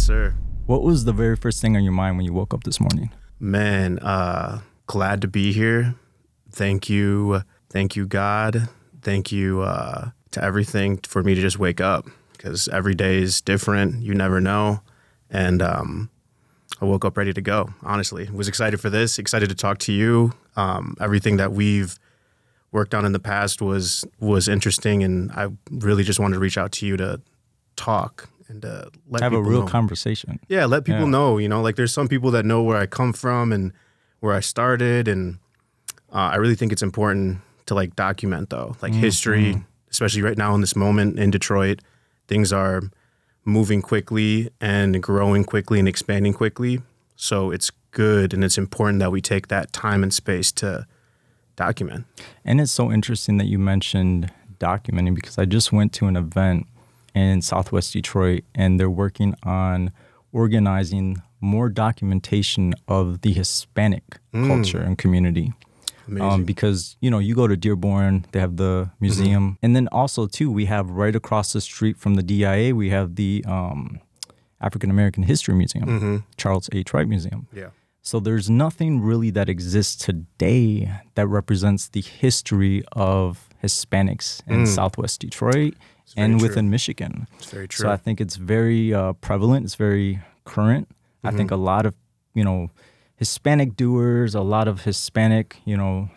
Yes, sir. What was the very first thing on your mind when you woke up this morning? Man, glad to be here. Thank you. Thank you, God. Thank you to everything for me to just wake up, because every day is different. You never know. And I woke up ready to go, honestly. Was excited for this, excited to talk to you. Everything that we've worked on in the past was interesting, and I really just wanted to reach out to you to talk and let have people a real know. conversation. Yeah, let people know, like there's some people that know where I come from and where I started, and I really think it's important to like document though, like history, especially right now in this moment in Detroit. Things are moving quickly and growing quickly and expanding quickly. So it's good and it's important that we take that time and space to document. And it's so interesting that you mentioned documenting, because I just went to an event in Southwest Detroit, and they're working on organizing more documentation of the Hispanic culture and community. Amazing. Because, you go to Dearborn, they have the museum. And then also, too, we have right across the street from the DIA, we have the African American History Museum, Charles H. Wright Museum. Yeah. So there's nothing really that exists today that represents the history of Hispanics in Southwest Detroit and within Michigan. It's very true. So I think it's very prevalent. It's very current. I think a lot of, Hispanic doers, a lot of Hispanic,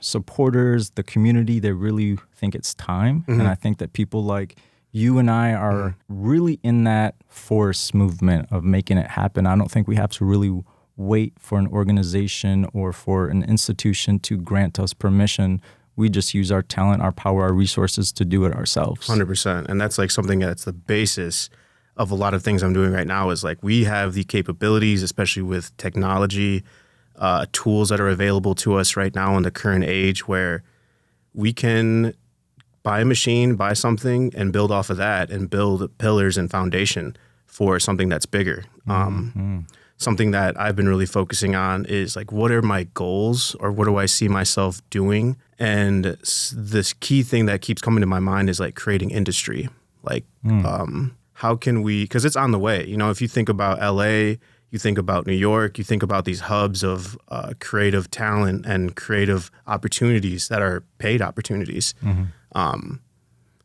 supporters, the community, they really think it's time. And I think that people like you and I are really in that force movement of making it happen. I don't think we have to really wait for an organization or for an institution to grant us permission. We just use our talent, our power, our resources to do it ourselves. 100%. And that's like something that's the basis of a lot of things I'm doing right now, is like we have the capabilities, especially with technology, tools that are available to us right now in the current age, where we can buy a machine, buy something, and build off of that and build pillars and foundation for something that's bigger. Something that I've been really focusing on is like, what are my goals, or what do I see myself doing? And this key thing that keeps coming to my mind is like creating industry. Like, how can we, because it's on the way. If you think about LA, you think about New York, you think about these hubs of creative talent and creative opportunities that are paid opportunities.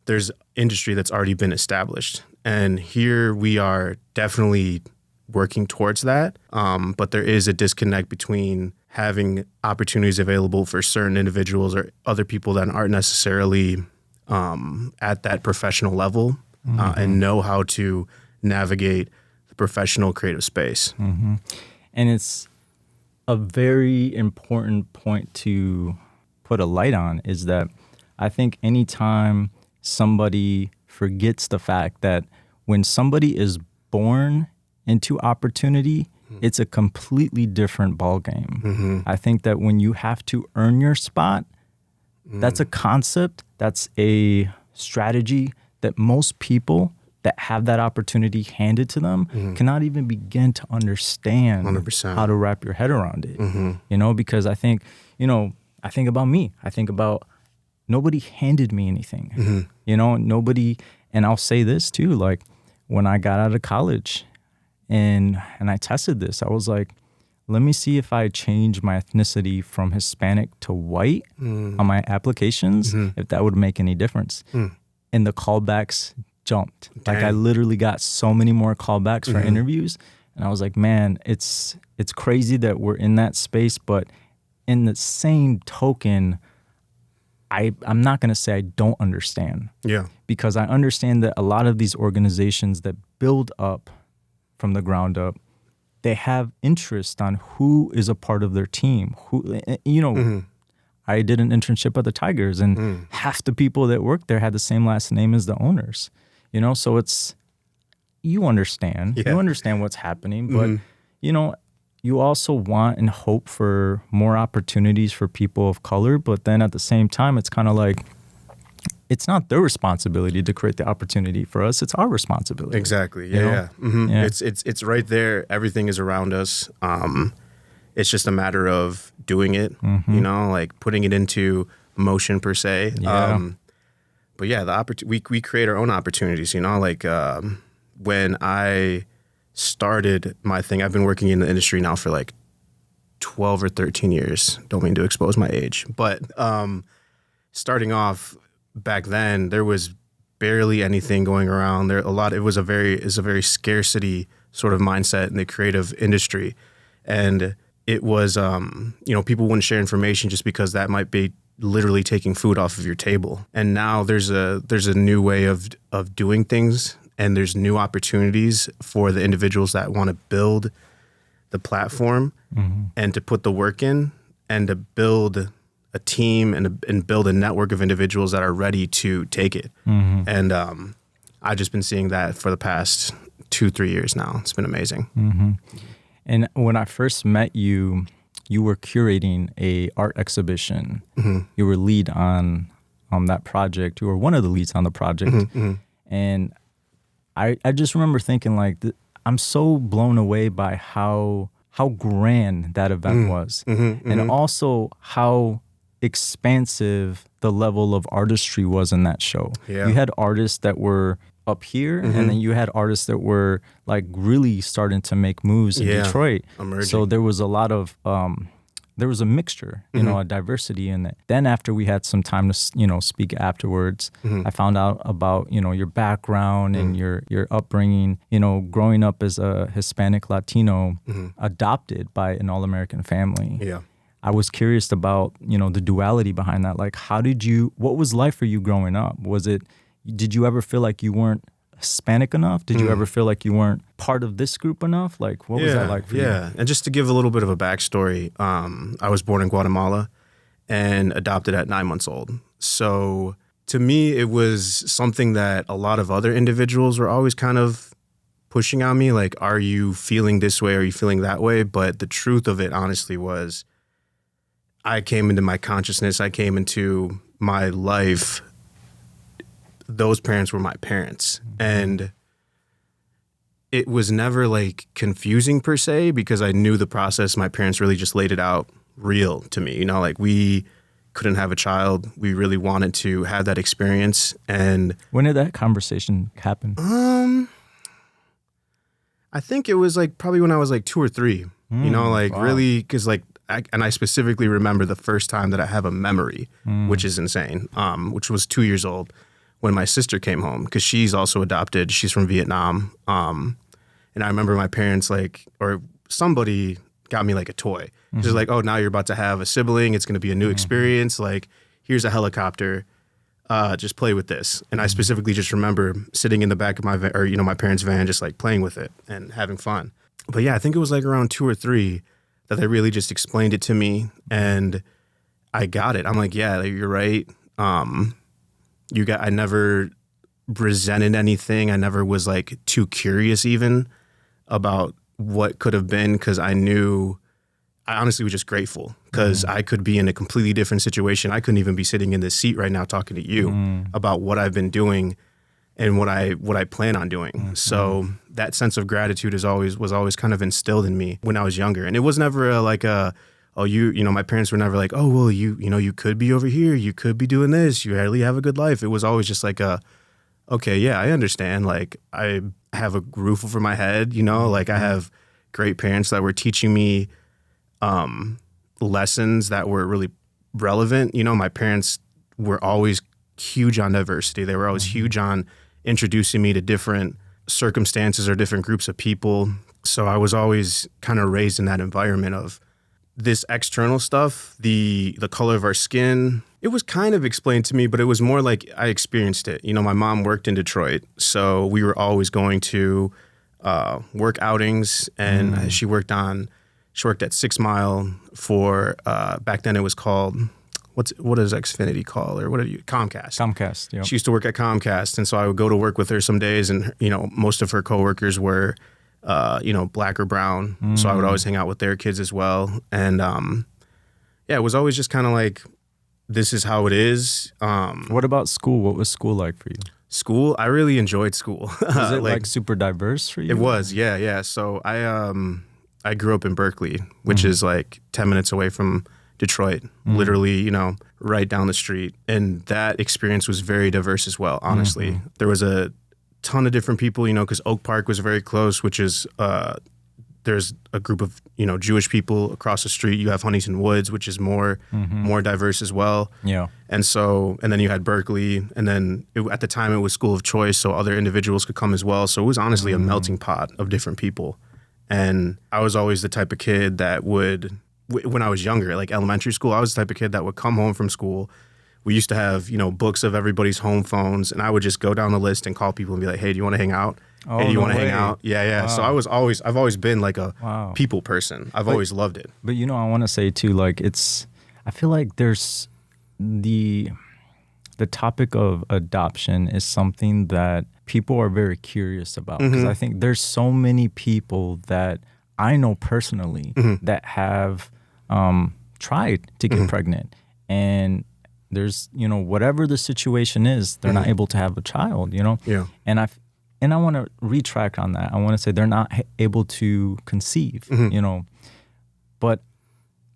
There's industry that's already been established. And here we are definitely working towards that. But there is a disconnect between having opportunities available for certain individuals or other people that aren't necessarily at that professional level and know how to navigate the professional creative space. And it's a very important point to put a light on, is that I think anytime somebody forgets the fact that when somebody is born into opportunity, it's a completely different ballgame. I think that when you have to earn your spot, that's a concept, that's a strategy that most people that have that opportunity handed to them cannot even begin to understand 100%. how to wrap your head around it. Because I think, I think about me. I think about nobody handed me anything. Nobody, and I'll say this too, like when I got out of college, and I tested this. I was like, let me see if I change my ethnicity from Hispanic to white on my applications, if that would make any difference. And the callbacks jumped. Dang. Like I literally got so many more callbacks for interviews. And I was like, man, it's crazy that we're in that space. But in the same token, I'm not going to say I don't understand. Yeah. Because I understand that a lot of these organizations that build up from the ground up, they have interest on who is a part of their team. I did an internship at the Tigers, and half the people that worked there had the same last name as the owners. So it's, you understand what's happening, but you also want and hope for more opportunities for people of color. But then at the same time, it's kind of like, it's not their responsibility to create the opportunity for us. It's our responsibility. Exactly. Yeah. It's right there. Everything is around us. It's just a matter of doing it, like putting it into motion per se. Yeah. But yeah, we create our own opportunities, like when I started my thing, I've been working in the industry now for like 12 or 13 years. Don't mean to expose my age, but starting off back then, there was barely anything going around. It was a very scarcity sort of mindset in the creative industry, and it was people wouldn't share information just because that might be literally taking food off of your table. And now there's a new way of doing things, and there's new opportunities for the individuals that want to build the platform and to put the work in and to build a team and build a network of individuals that are ready to take it. And I've just been seeing that for the past 2-3 years now. It's been amazing. And when I first met you, you were curating a art exhibition. You were lead on that project. You were one of the leads on the project. And I just remember thinking like, I'm so blown away by how grand that event was. And also how expansive the level of artistry was in that show. Yeah. You had artists that were up here, and then you had artists that were like really starting to make moves in Detroit. Emerging. So there was a lot of there was a mixture, a diversity in it. Then after we had some time to speak afterwards, I found out about your background and your upbringing. Growing up as a Hispanic Latino, adopted by an all-American family. Yeah. I was curious about the duality behind that. Like, what was life for you growing up? Did you ever feel like you weren't Hispanic enough? Did you ever feel like you weren't part of this group enough? Like, what was that like for you? Yeah, and just to give a little bit of a backstory, I was born in Guatemala and adopted at 9 months old. So to me, it was something that a lot of other individuals were always kind of pushing on me, like, are you feeling this way? Are you feeling that way? But the truth of it, honestly, was I came into my consciousness, I came into my life, those parents were my parents. And it was never like confusing per se, because I knew the process. My parents really just laid it out real to me. Like, we couldn't have a child. We really wanted to have that experience. And when did that conversation happen? I think it was like probably when I was like 2 or 3, wow. Really, because like, I specifically remember the first time that I have a memory, which is insane, which was 2 years old when my sister came home, because she's also adopted. She's from Vietnam. And I remember my parents or somebody got me like a toy. Just like, oh, now you're about to have a sibling. It's going to be a new experience. Like, here's a helicopter. Just play with this. And I specifically just remember sitting in the back of my van, or, my parents' van, just like playing with it and having fun. But yeah, I think it was like around 2 or 3 that they really just explained it to me, and I got it. I'm like, yeah, you're right. I never resented anything. I never was like too curious even about what could have been, because I honestly was just grateful, because I could be in a completely different situation. I couldn't even be sitting in this seat right now talking to you about what I've been doing and what I plan on doing. So that sense of gratitude was always kind of instilled in me when I was younger. And it was never my parents were never like, oh, well, you could be over here, you could be doing this, you really have a good life. It was always just like okay, yeah, I understand. Like, I have a roof over my head, like, I have great parents that were teaching me lessons that were really relevant. My parents were always huge on diversity. They were always huge on introducing me to different circumstances or different groups of people. So I was always kind of raised in that environment of this external stuff, the color of our skin. It was kind of explained to me, but it was more like I experienced it. My mom worked in Detroit, so we were always going to work outings, and she worked at 6 Mile for, back then it was called, what is Xfinity called, or what are you, Comcast. Comcast, yeah. She used to work at Comcast, and so I would go to work with her some days, and most of her coworkers were black or brown, so I would always hang out with their kids as well. And it was always just kind of like, this is how it is. What about school? What was school like for you? School, I really enjoyed school. Was it like super diverse for you? It was, yeah. So I grew up in Berkeley, which is like 10 minutes away from Detroit, literally, right down the street. And that experience was very diverse as well, honestly. There was a ton of different people, because Oak Park was very close, which is there's a group of Jewish people across the street. You have Huntington Woods, which is more diverse as well. Yeah. And then you had Berkeley, and then at the time it was school of choice, so other individuals could come as well. So it was honestly a melting pot of different people. And I was always the type of kid that would, when I was younger, like elementary school, I was the type of kid that would come home from school. We used to have, books of everybody's home phones, and I would just go down the list and call people and be like, hey, do you want to hang out? Oh, hey, do you no want to hang way. out? Yeah. Wow. So I've always been like a Wow. people person. I've always loved it. But I want to say too, like I feel like there's the topic of adoption is something that people are very curious about, because I think there's so many people that I know personally that have tried to get pregnant, and there's whatever the situation is, they're not able to have a child, Yeah. And I want to retract on that. I want to say they're not able to conceive, but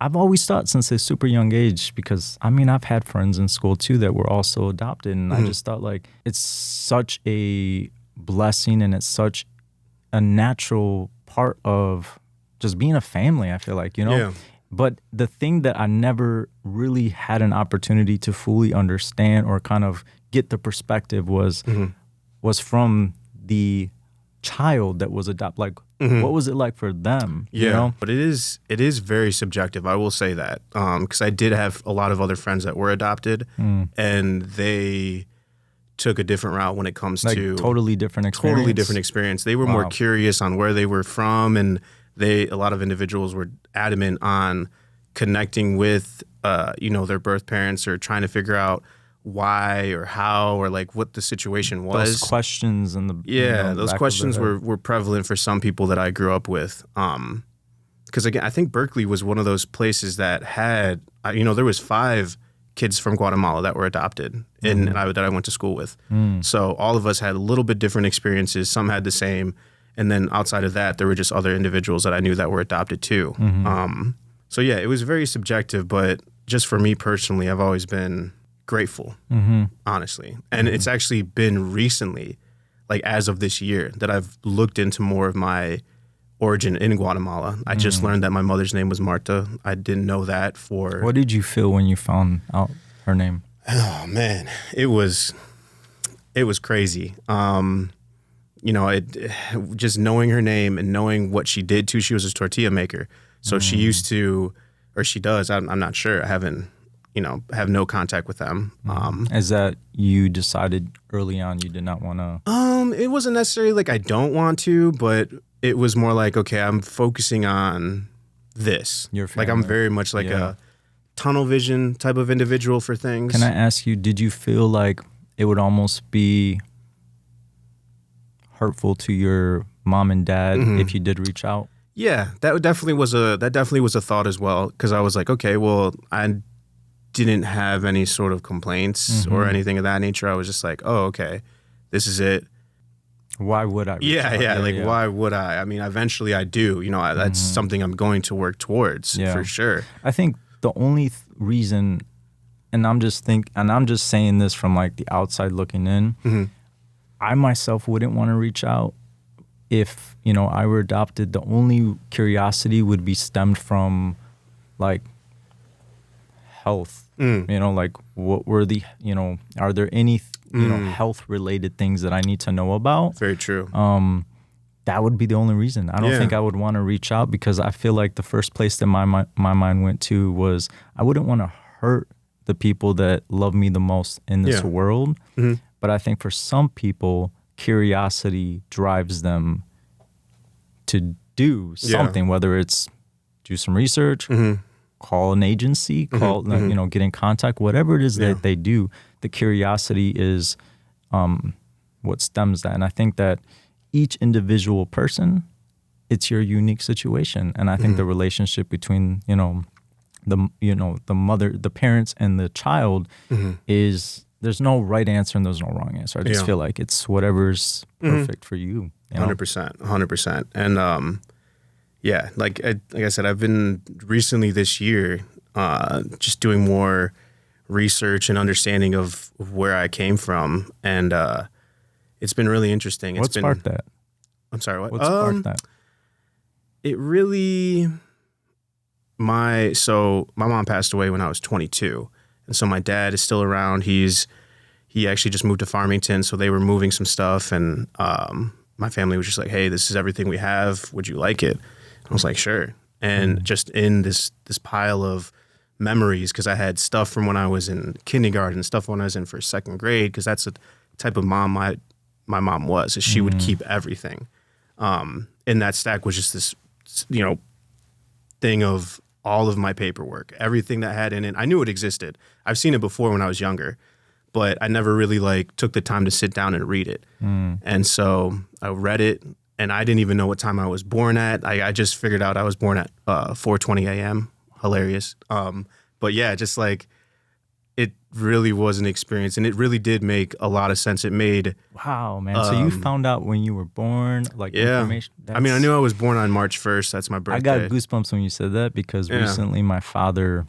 I've always thought since a super young age, because I've had friends in school too that were also adopted, and I just thought like it's such a blessing and it's such a natural part of just being a family, I feel like, Yeah. But the thing that I never really had an opportunity to fully understand or kind of get the perspective was from the child that was adopted. Like, what was it like for them? Yeah, but it is very subjective. I will say that, because I did have a lot of other friends that were adopted, and they took a different route when it comes to totally different experience. Totally different experience. They were more curious on where they were from, and a lot of individuals were adamant on connecting with their birth parents, or trying to figure out why or how or like what the situation was. Those questions and those questions were prevalent for some people that I grew up with. Because again, I think Berkeley was one of those places that had there was 5 kids from Guatemala that were adopted that I went to school with. So all of us had a little bit different experiences. Some had the same, and then outside of that, there were just other individuals that I knew that were adopted too. So yeah, it was very subjective, but just for me personally, I've always been grateful, honestly. And it's actually been recently, like as of this year, that I've looked into more of my origin in Guatemala. I just learned that my mother's name was Marta. I didn't know that for... What did you feel when you found out her name? Oh man, it was crazy. Just knowing her name and knowing what she did too. She was a tortilla maker. So she used to, or she does, I'm not sure. I haven't, have no contact with them. Is that you decided early on you did not want to? It wasn't necessarily like I don't want to, but it was more like, okay, I'm focusing on this. Your family. Like I'm very much like a tunnel vision type of individual for things. Can I ask you, did you feel like it would almost be hurtful to your mom and dad if you did reach out? Yeah, that definitely was a thought as well, because I was like, okay, well, I didn't have any sort of complaints or anything of that nature. I was just like, oh, okay, this is it. Why would I? Why would I? I mean, eventually I do. That's something I'm going to work towards for sure. I think the only reason, and I'm just saying this from like the outside looking in, I myself wouldn't want to reach out if, I were adopted. The only curiosity would be stemmed from like health, like what were the, are there any, health related things that I need to know about? Very true. That would be the only reason. I don't think I would want to reach out, because I feel like the first place that my mind went to was I wouldn't want to hurt the people that love me the most in this world. But I think for some people, curiosity drives them to do something, whether it's do some research, call an agency, get in contact, whatever it is that they do. The curiosity is what stems that. And I think that each individual person, it's your unique situation. And I think the relationship between, the mother, the parents and the child is, there's no right answer and there's no wrong answer. I just feel like it's whatever's perfect for you. 100%. And like I said, I've been recently this year just doing more research and understanding of where I came from. And It's been really interesting. What sparked that? I'm sorry, what? What sparked that? It really, my mom passed away when I was 22. And so my dad is still around. He actually just moved to Farmington, so they were moving some stuff. And my family was just like, hey, this is everything we have. Would you like it? I was like, sure. And just in this pile of memories, because I had stuff from when I was in kindergarten, stuff when I was in first, second grade, because that's the type of mom my mom was, is she would keep everything. In that stack was just this, thing of all of my paperwork, everything that had in it. I knew it existed. I've seen it before when I was younger, but I never really took the time to sit down and read it. And so I read it, and I didn't even know what time I was born at. I just figured out I was born at 4:20 a.m. Hilarious. But yeah, just it really was an experience, and it really did make a lot of sense. It made wow, man. So you found out when you were born, information. I mean, I knew I was born on March 1st. That's my birthday. I got goosebumps when you said that, because recently my father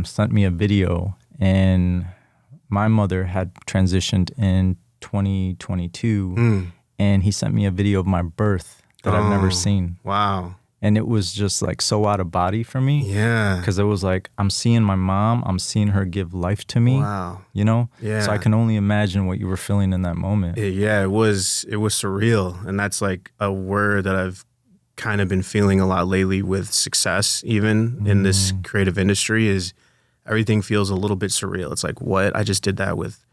sent me a video, and my mother had transitioned in 2022, and he sent me a video of my birth that I've never seen. Wow. And it was just so out of body for me. Yeah. Because it was I'm seeing my mom, I'm seeing her give life to me. Wow. Yeah. So I can only imagine what you were feeling in that moment. Yeah, it was surreal. And that's a word that I've kind of been feeling a lot lately with success, even in this creative industry, is everything feels a little bit surreal. It's what? I just did that with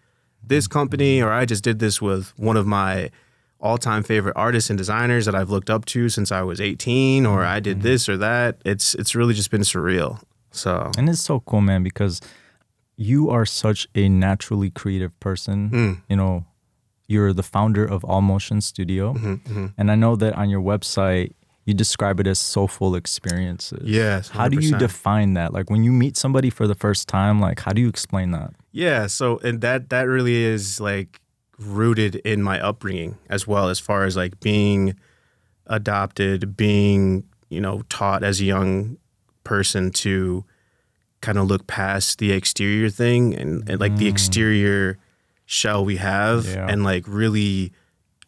this company, or I just did this with one of my all-time favorite artists and designers that I've looked up to since I was 18, or I did this or that. It's really just been surreal. So, and it's so cool, man, because you are such a naturally creative person. You're the founder of All Motion Studio, and I know that on your website you describe it as soulful experiences. Yes. 100%. How do you define that? When you meet somebody for the first time, how do you explain that? Yeah. So, and that really is rooted in my upbringing, as well, as far as being adopted, being taught as a young person to kind of look past the exterior thing and the exterior shell we have, and really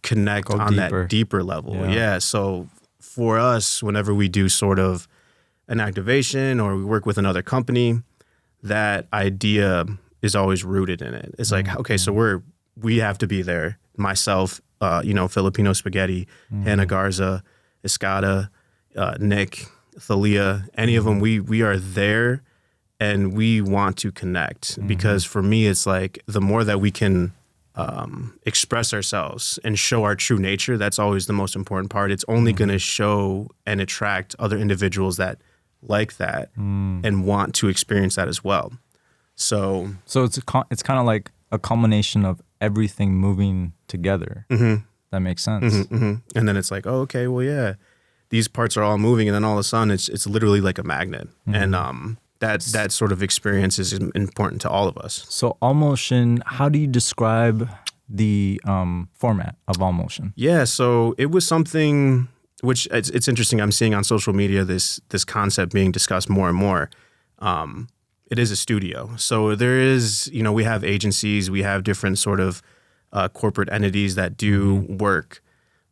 connect on deeper. That deeper level. Yeah. So for us, whenever we do sort of an activation or we work with another company, that idea is always rooted in it. It's okay, so we have to be there. Myself, Filipino Spaghetti, Hannah Garza, Escada, Nick, Thalia, any of them, we are there, and we want to connect, because for me, it's the more that we can express ourselves and show our true nature, that's always the most important part. It's only going to show and attract other individuals that like that and want to experience that as well. So it's kind of like a culmination of everything moving together. That makes sense. And then it's oh, okay, well, yeah, these parts are all moving, and then all of a sudden it's literally like a magnet. And that sort of experience is important to all of us. So All Motion, how do you describe the format of All Motion? Yeah, so it was something which it's interesting. I'm seeing on social media this concept being discussed more and more. It is a studio. So there is, we have agencies, we have different sort of corporate entities that do work,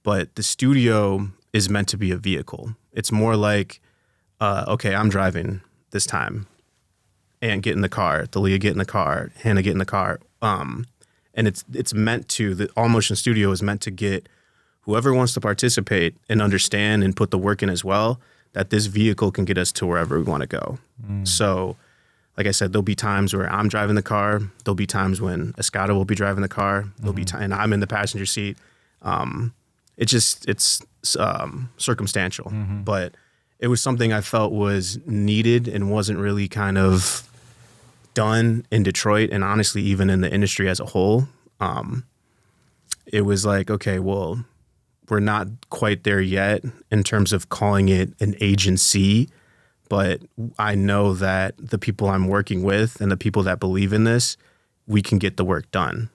but the studio is meant to be a vehicle. It's more okay, I'm driving this time, and get in the car, Thalia get in the car, Hannah get in the car. And it's meant to, the All Motion Studio is meant to get whoever wants to participate and understand and put the work in as well, that this vehicle can get us to wherever we want to go. So, like I said, there'll be times where I'm driving the car. There'll be times when Escada will be driving the car. There'll be and I'm in the passenger seat. It's circumstantial, but it was something I felt was needed and wasn't really kind of done in Detroit, and honestly, even in the industry as a whole. It was okay, well, we're not quite there yet in terms of calling it an agency. But I know that the people I'm working with and the people that believe in this, we can get the work done.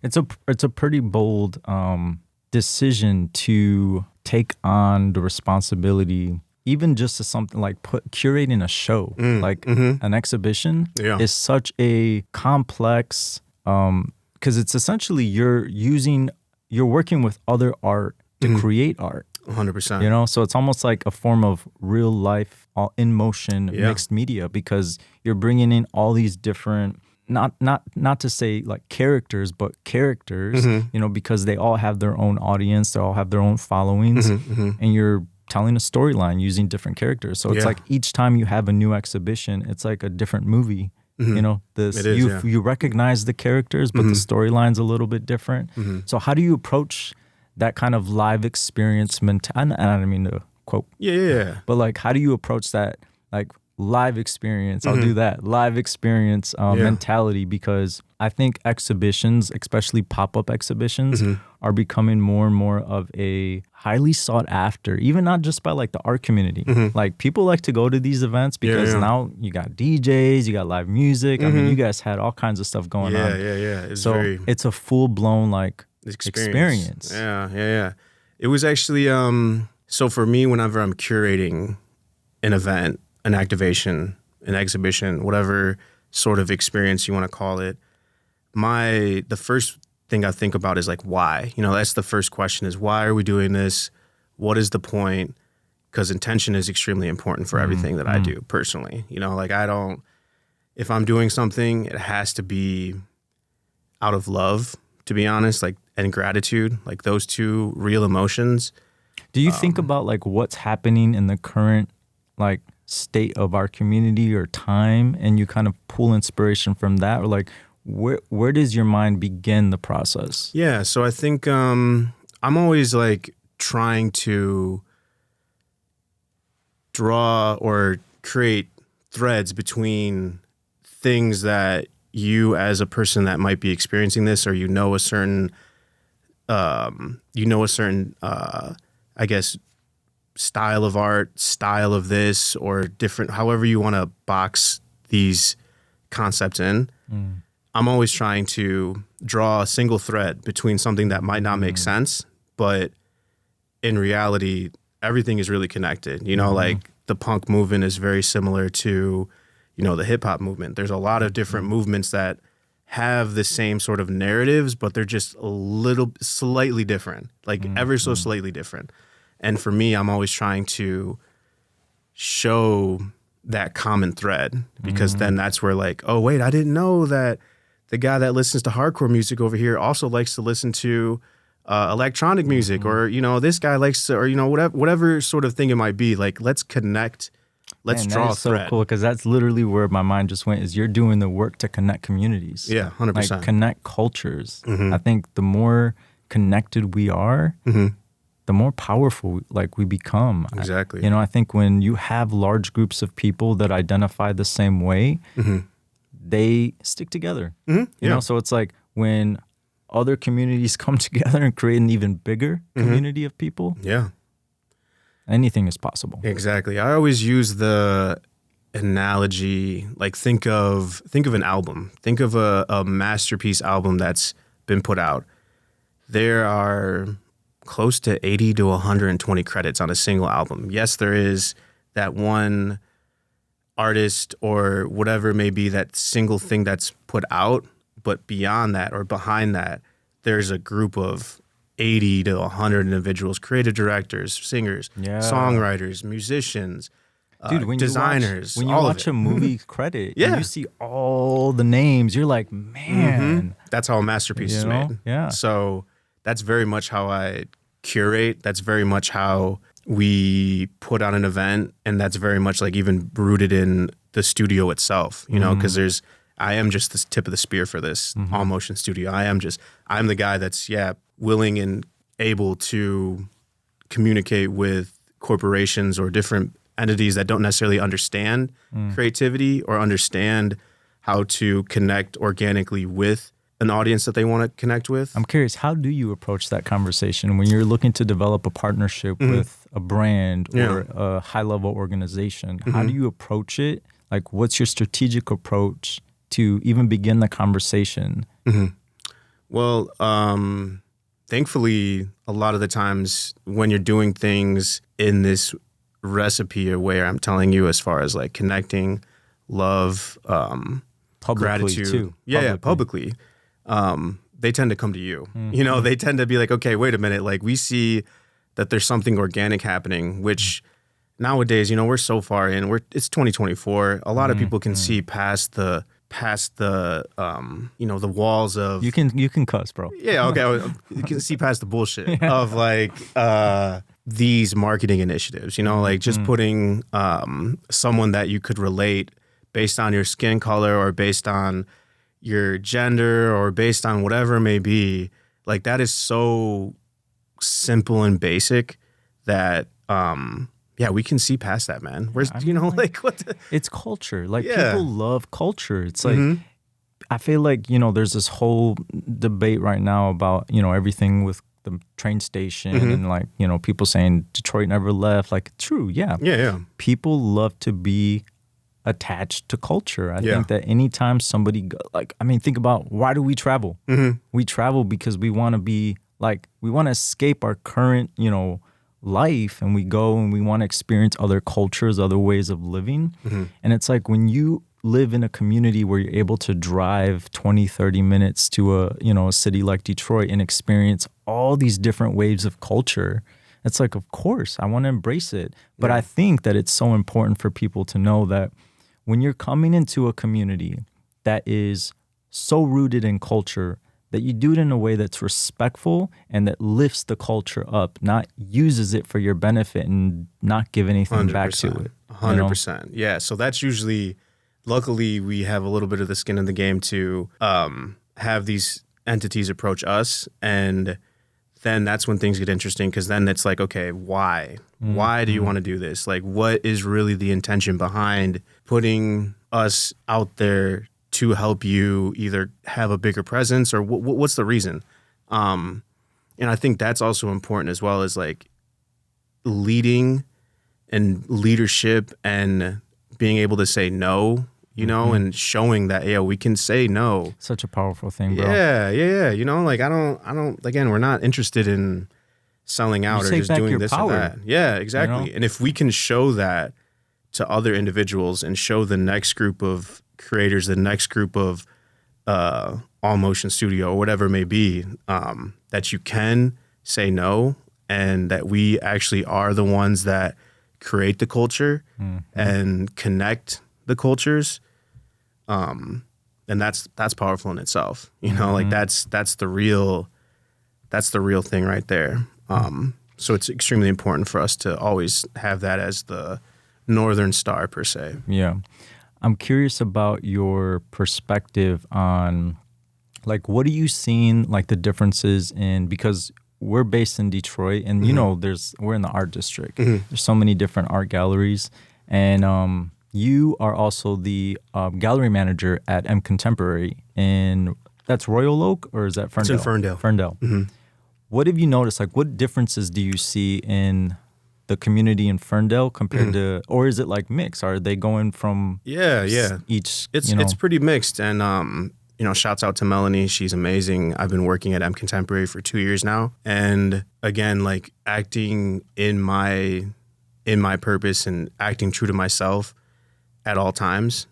It's a pretty bold decision to take on the responsibility, even just to something curating a show, an exhibition is such a complex because it's essentially you're working with other art to create art. 100%. So it's almost like a form of real life, all in motion, mixed media, because you're bringing in all these different, not to say like characters, but characters, because they all have their own audience, they all have their own followings, and you're telling a storyline using different characters. So it's like each time you have a new exhibition, it's like a different movie. You recognize the characters, but the storyline's a little bit different. So how do you approach that kind of live experience mentality? I don't mean to quote. Yeah. But like, how do you approach that like live experience? I'll do that. Live experience mentality, because I think exhibitions, especially pop-up exhibitions, are becoming more and more of a highly sought after, even not just by like the art community. Like people like to go to these events because now you got DJs, you got live music. I mean, you guys had all kinds of stuff going on. Yeah. It's a full-blown like experience. Yeah. It was actually, so for me, whenever I'm curating an event, an activation, an exhibition, whatever sort of experience you want to call it, the first thing I think about is like, why? That's the first question, is why are we doing this? What is the point? Because intention is extremely important for everything that I do personally. Like if I'm doing something, it has to be out of love, to be honest, like, and gratitude, like those two real emotions. Do you think about like what's happening in the current like state of our community or time, and you kind of pull inspiration from that, or like where does your mind begin the process? Yeah, so I think I'm always like trying to draw or create threads between things that you as a person that might be experiencing this, or a certain I guess style of art, style of this, or different, however you want to box these concepts in. I'm always trying to draw a single thread between something that might not make sense, but in reality, everything is really connected. Like the punk movement is very similar to, the hip hop movement. There's a lot of different movements that have the same sort of narratives, but they're just a little slightly different, like ever so slightly different. And for me, I'm always trying to show that common thread, because then that's where like, oh, wait, I didn't know that the guy that listens to hardcore music over here also likes to listen to electronic music, or, this guy likes to, or, whatever sort of thing it might be. Like, let's connect. Let's draw a thread. So cool, because that's literally where my mind just went, is you're doing the work to connect communities. Yeah, 100%. Like connect cultures. I think the more connected we are, the more powerful like we become. Exactly. I think when you have large groups of people that identify the same way, they stick together. So it's like when other communities come together and create an even bigger community of people. Yeah. Anything is possible. Exactly. I always use the analogy, like think of an album. Think of a masterpiece album that's been put out. There are close to 80 to 120 credits on a single album. Yes, there is that one artist or whatever it may be, that single thing that's put out, but beyond that or behind that, there's a group of 80 to 100 individuals, creative directors, singers, songwriters, musicians, dude, when designers. You watch a movie credit and you see all the names, you're like, man. That's how a masterpiece is made. Yeah. So that's very much how I curate. That's very much how we put on an event. And that's very much like even rooted in the studio itself, because I am just the tip of the spear for this all motion studio. I'm the guy that's, willing and able to communicate with corporations or different entities that don't necessarily understand creativity or understand how to connect organically with an audience that they want to connect with. I'm curious, how do you approach that conversation when you're looking to develop a partnership with a brand or a high-level organization? How do you approach it? Like, what's your strategic approach to even begin the conversation? Well, thankfully, a lot of the times when you're doing things in this recipe or where I'm telling you as far as like connecting, love, publicly gratitude. too. Publicly. they tend to come to you. You know, they tend to be like, okay, wait a minute. Like, we see that there's something organic happening, which nowadays, you know, we're so far in. It's 2024. A lot of people can see past the you know, the walls of. You can cuss, bro. Yeah, okay. You can see past the bullshit of like these marketing initiatives. You know, like just putting someone that you could relate based on your skin color or based on your gender or based on whatever it may be. Like, that is so simple and basic that yeah, we can see past that, man. Where's, you know, like what it's culture. Like, people love culture. It's like, I feel like, you know, there's this whole debate right now about, you know, everything with the train station and like, you know, people saying Detroit never left. Like, true. Yeah. People love to be attached to culture. I think that anytime somebody like, I mean, think about, why do we travel? We travel because we want to be like, we want to escape our current, you know, life, and we go and we want to experience other cultures, other ways of living. And it's like, when you live in a community where you're able to drive 20, 30 minutes to a, you know, a city like Detroit and experience all these different waves of culture, it's like, of course, I want to embrace it. But I think that it's so important for people to know that when you're coming into a community that is so rooted in culture, that you do it in a way that's respectful and that lifts the culture up, not uses it for your benefit and not give anything back to it. 100%. Yeah. So that's usually, luckily, we have a little bit of the skin in the game to have these entities approach us. And then that's when things get interesting, because then it's like, okay, why? Why do you want to do this? Like, what is really the intention behind putting us out there to help you either have a bigger presence, or what's the reason? And I think that's also important as well, as like leading and leadership and being able to say no, you know, and showing that, yeah, we can say no. Such a powerful thing, bro. Yeah. You know, like I don't, again, we're not interested in selling out or just doing this or that. Yeah, exactly. You know? And if we can show that to other individuals and show the next group of creators, the next group of all motion studio or whatever it may be, that you can say no, and that we actually are the ones that create the culture and connect the cultures, and that's powerful in itself. You know, like that's the real thing right there. So it's extremely important for us to always have that as the Northern Star per se. Yeah. I'm curious about your perspective on, like, what are you seeing, like, the differences in, because we're based in Detroit, and, you know, we're in the art district. There's so many different art galleries, and you are also the gallery manager at M Contemporary, and that's Royal Oak, or is that Ferndale? It's in Ferndale. Ferndale. What have you noticed? Like, what differences do you see in the community in Ferndale compared to, or is it like mixed? Are they going from each? It's pretty mixed, and you know, shouts out to Melanie. She's amazing. I've been working at M Contemporary for 2 years now, and again, like acting in my purpose and acting true to myself at all times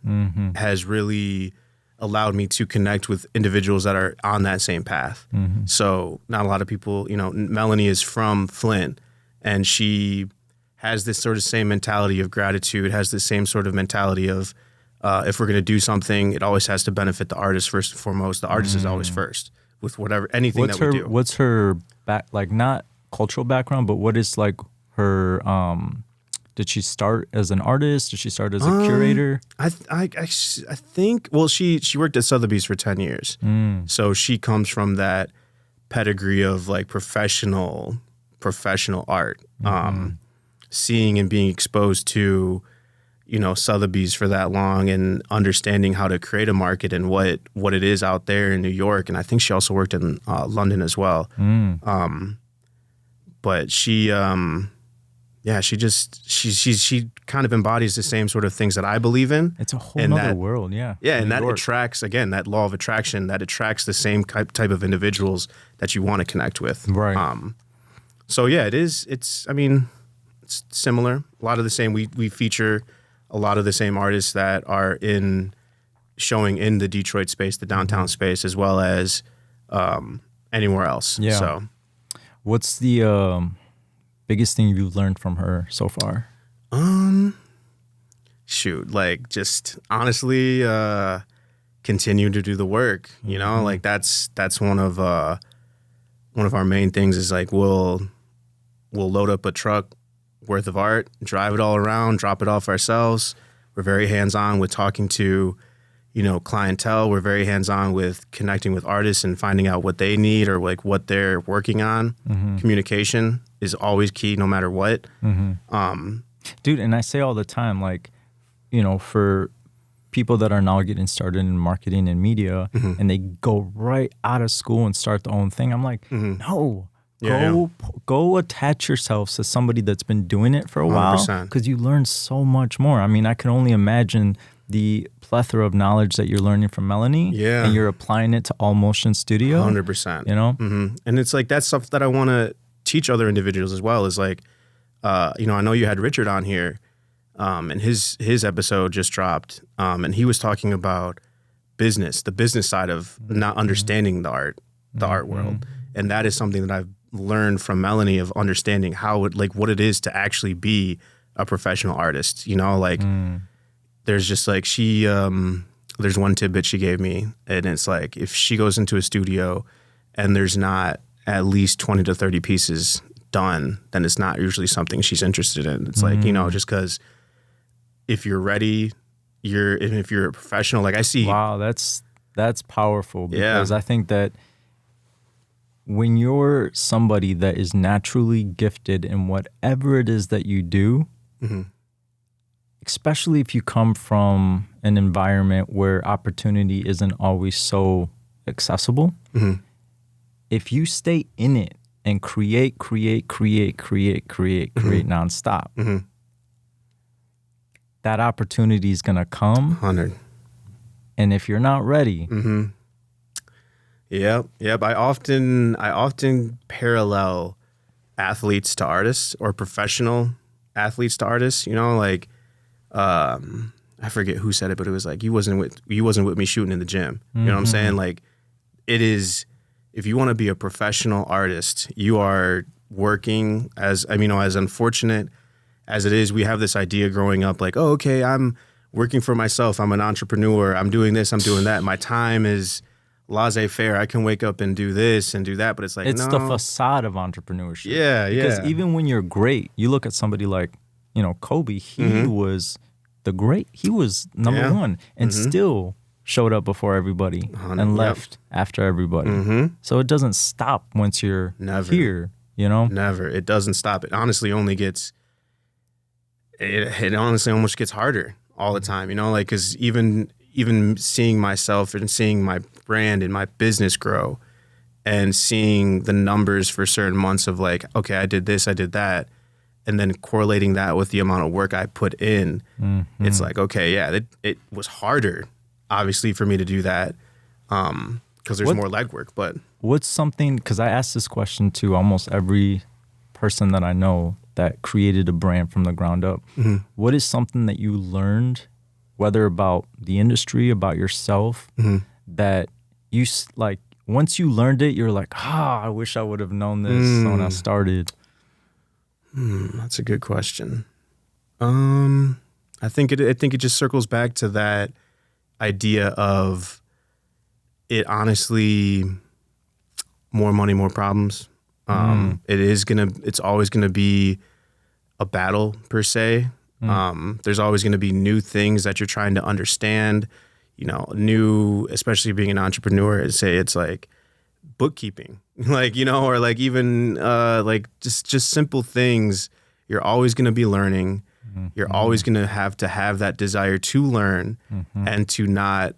has really allowed me to connect with individuals that are on that same path. So not a lot of people, you know, Melanie is from Flint, and she has this sort of same mentality of gratitude, has the same sort of mentality of if we're going to do something, it always has to benefit the artist first and foremost. The artist is always first with anything that we do. What's her not cultural background, but what is like her, did she start as an artist? Did she start as a curator? I think, well, she worked at Sotheby's for 10 years. So she comes from that pedigree of like professional art, seeing and being exposed to, you know, Sotheby's for that long and understanding how to create a market and what it is out there in New York. And I think she also worked in London as well. But she kind of embodies the same sort of things that I believe in. It's a whole nother world, yeah. Yeah, and that attracts, again, that law of attraction, that attracts the same type of individuals that you want to connect with. Right. So yeah, it's similar. A lot of the same. We feature a lot of the same artists that are showing in the Detroit space, the downtown space, as well as anywhere else. Yeah. So What's the biggest thing you've learned from her so far? shoot, like just honestly, continue to do the work, you know, like that's one of our main things is like, we'll load up a truck worth of art, drive it all around, drop it off ourselves. We're very hands-on with talking to, you know, clientele. We're very hands-on with connecting with artists and finding out what they need or like what they're working on. Communication is always key no matter what. Dude, and I say all the time, like, you know, for people that are now getting started in marketing and media and they go right out of school and start their own thing, I'm like, no, go attach yourselves to somebody that's been doing it for a while, 100%. because you learn so much more. I mean, I can only imagine the plethora of knowledge that you're learning from Melanie, and you're applying it to All Motion Studio. 100%. You know? And it's like that's stuff that I want to teach other individuals as well. Is like, you know, I know you had Richard on here, and his episode just dropped, and he was talking about the business side of not understanding the art world, and that is something that I've learned from Melanie, of understanding how it, like what it is to actually be a professional artist. You know, like there's just like there's one tidbit she gave me, and it's like if she goes into a studio and there's not at least 20 to 30 pieces done, then it's not usually something she's interested in. It's like, you know, just because if you're ready, if you're a professional, like I see. Wow, that's powerful, because I think that when you're somebody that is naturally gifted in whatever it is that you do, especially if you come from an environment where opportunity isn't always so accessible, if you stay in it and create nonstop, that opportunity is going to come. 100. And if you're not ready, Yep. I often parallel athletes to artists, or professional athletes to artists. You know, like I forget who said it, but it was like you wasn't with me shooting in the gym. You know what I'm saying? Like it is. If you want to be a professional artist, you are working as unfortunate as it is. We have this idea growing up, like, oh, okay, I'm working for myself. I'm an entrepreneur. I'm doing this. I'm doing that. My time is laissez-faire. I can wake up and do this and do that, but it's like, it's the facade of entrepreneurship. Because even when you're great, you look at somebody like, you know, Kobe. He was he was number one, and still showed up before everybody and left after everybody. So it doesn't stop once you're here, you know? Never. It doesn't stop. It honestly only gets, it honestly almost gets harder all the time, you know? Like, because even seeing myself and seeing my brand and my business grow and seeing the numbers for certain months of like, okay, I did this, I did that, and then correlating that with the amount of work I put in, it's like, okay, yeah, it was harder, obviously, for me to do that because there's more legwork. But what's something, because I ask this question to almost every person that I know that created a brand from the ground up. What is something that you learned, whether about the industry, about yourself, that you like, once you learned it, you're like, I wish I would have known this when I started? That's a good question. I think it just circles back to that idea of it. Honestly, more money, more problems. It's always gonna be a battle per se. There's always gonna be new things that you're trying to understand. You know, especially being an entrepreneur. Say it's like bookkeeping, like, you know, or like even like just simple things. You're always gonna be learning. You're always going to have that desire to learn and to not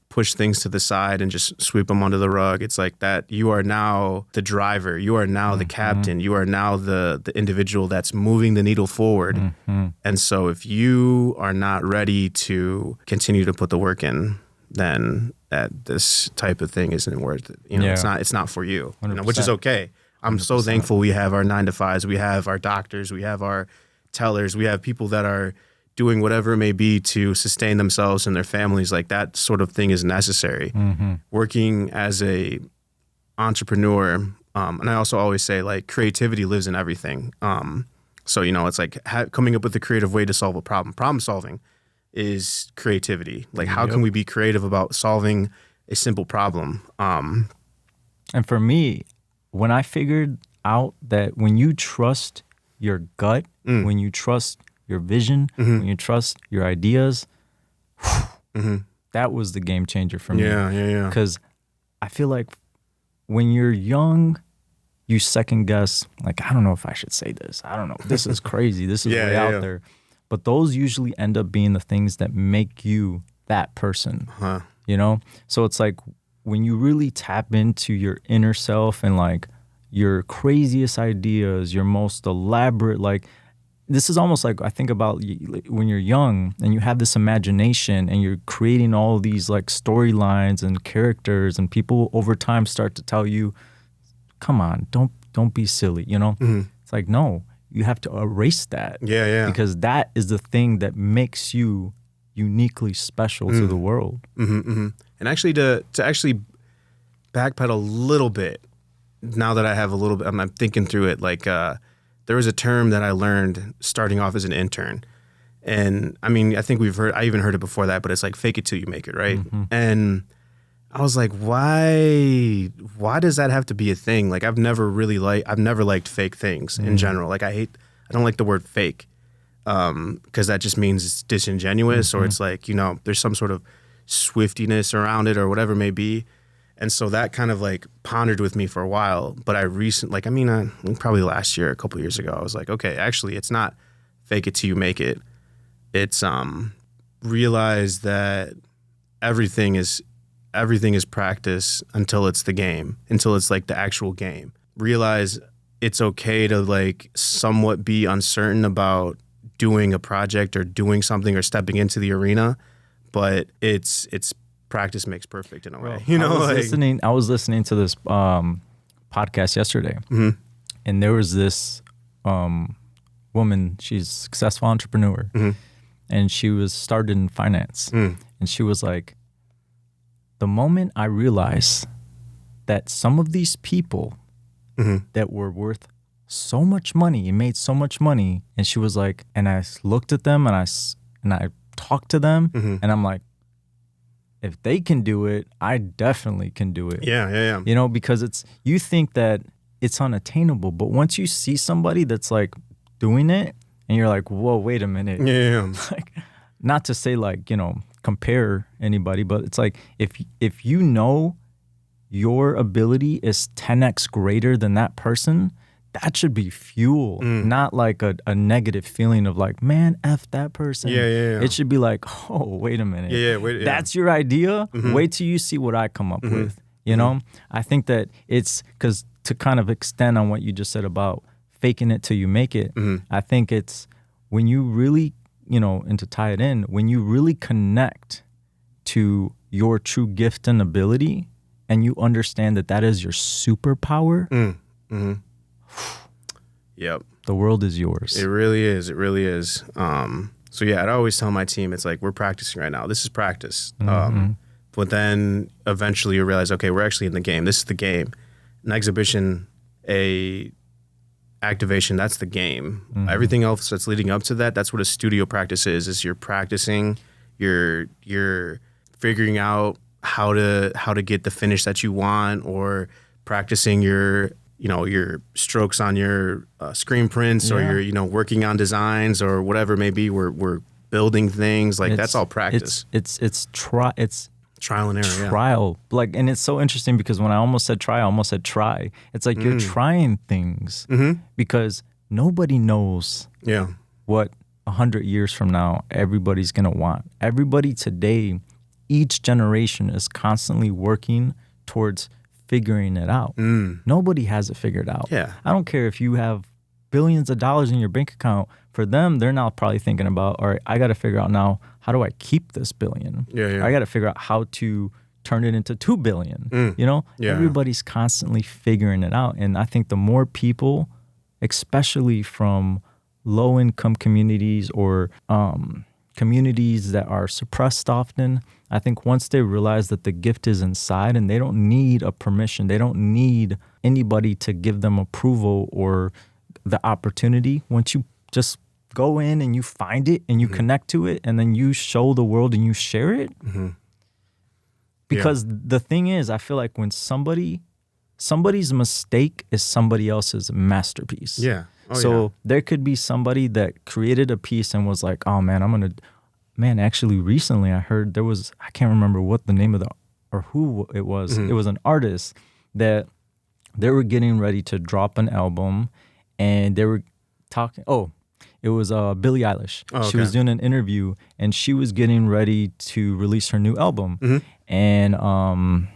push things to the side and just sweep them under the rug. It's like that you are now the driver. You are now the captain. You are now the individual that's moving the needle forward. And so if you are not ready to continue to put the work in, then this type of thing isn't worth it. You know, it's not for you, you know, which is okay. I'm 100%. So thankful we have our 9-to-5s. We have our doctors. We have our tellers. We have people that are doing whatever it may be to sustain themselves and their families. Like that sort of thing is necessary. Working as a entrepreneur, and I also always say like creativity lives in everything. So, it's like coming up with a creative way to solve a problem. Problem solving is creativity. Like, how can we be creative about solving a simple problem? And for me, when I figured out that when you trust your gut, when you trust your vision, when you trust your ideas, that was the game changer for me. Yeah. Because I feel like when you're young, you second guess, like, I don't know if I should say this. I don't know. This is crazy. This is way out there. But those usually end up being the things that make you that person, So it's like when you really tap into your inner self and like your craziest ideas, your most elaborate, like, this is almost like I think about when you're young and you have this imagination and you're creating all these like storylines and characters, and people over time start to tell you, come on, don't be silly, It's like, no, you have to erase that. Yeah. Because that is the thing that makes you uniquely special to the world. And actually to actually backpedal a little bit, now that I have a little bit, I'm thinking through it, like there was a term that I learned starting off as an intern. And I mean, I think I even heard it before that, but it's like fake it till you make it, right? And I was like, why does that have to be a thing? Like, I've never liked fake things in general. Like, I don't like the word fake, because that just means it's disingenuous, or it's like, there's some sort of swiftiness around it or whatever it may be. And so that kind of like pondered with me for a while. But probably last year, a couple years ago, I was like, okay, actually, it's not fake it till you make it. It's realize that everything is practice until it's the game, until it's like the actual game. Realize it's okay to like somewhat be uncertain about doing a project or doing something or stepping into the arena, but it's practice makes perfect in a way. I was listening to this podcast yesterday, and there was this woman. She's a successful entrepreneur, and she was started in finance, and she was like, the moment I realized that some of these people that were worth so much money and made so much money, and she was like, and I looked at them and I talked to them, and I'm like, if they can do it, I definitely can do it. Yeah. Because you think that it's unattainable, but once you see somebody that's like doing it, and you're like, whoa, wait a minute. Yeah. Like, not to say like, compare anybody, but it's like if your ability is 10x greater than that person, that should be fuel, not like a negative feeling of like, man, F that person. Yeah. It should be like, oh, wait a minute. Yeah. That's your idea? Wait till you see what I come up with. I think that it's because to kind of extend on what you just said about faking it till you make it, I think it's when you really, and to tie it in, when you really connect to your true gift and ability, and you understand that is your superpower, Yep. The world is yours. It really is. So yeah, I'd always tell my team, it's like, we're practicing right now. This is practice. But then eventually you realize, okay, we're actually in the game. This is the game. An exhibition, a activation, that's the game. Everything else that's leading up to that, that's what a studio practice is you're practicing, you're figuring out how to get the finish that you want, or practicing your strokes on your screen prints, or you're working on designs or whatever it may be. We're building things, like that's all practice. It's trial and error. Trial. Like, and it's so interesting because when I almost said try, I almost said try. It's like you're trying things because nobody knows what 100 years from now everybody's gonna want. Everybody today, each generation is constantly working towards figuring it out. Nobody has it figured out. Yeah. I don't care if you have billions of dollars in your bank account. For them, they're now probably thinking about, all right, I got to figure out now, how do I keep this billion? Yeah. I got to figure out how to turn it into 2 billion. Everybody's constantly figuring it out. And I think the more people, especially from low income communities or communities that are suppressed often, I think once they realize that the gift is inside and they don't need a permission, they don't need anybody to give them approval or the opportunity. Once you just go in and you find it and you connect to it and then you show the world and you share it. Because the thing is, I feel like when somebody's mistake is somebody else's masterpiece. Yeah. There could be somebody that created a piece and was like, oh man, actually recently I heard I can't remember what the name of or who it was. It was an artist that they were getting ready to drop an album and they were talking. It was Billie Eilish. Oh, okay. She was doing an interview and she was getting ready to release her new album. And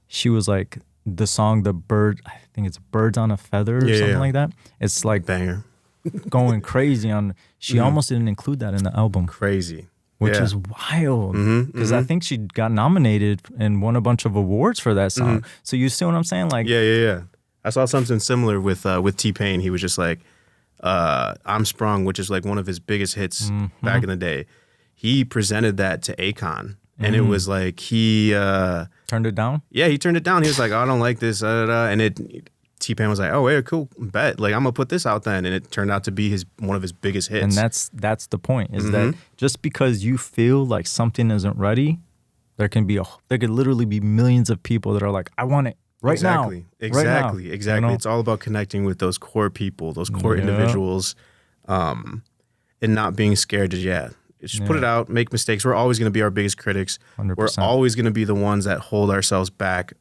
she was like, the song, I think it's Birds on a Feather or something like that. It's like banger. Going crazy on. She almost didn't include that in the album. Crazy. Which is wild. Because I think she got nominated and won a bunch of awards for that song. So you see what I'm saying? Like, yeah. I saw something similar with T-Pain. He was just like, I'm Sprung, which is like one of his biggest hits back in the day. He presented that to Akon. And it was like he turned it down? Yeah, he turned it down. He was like, oh, I don't like this. And T-Pain was like, oh, yeah, cool, bet. Like, I'm going to put this out then. And it turned out to be one of his biggest hits. And that's the point, is that just because you feel like something isn't ready, there could literally be millions of people that are like, I want it right now. Exactly. You know? It's all about connecting with those core people, those core individuals, and not being scared to, just put it out, make mistakes. We're always going to be our biggest critics. 100%. We're always going to be the ones that hold ourselves back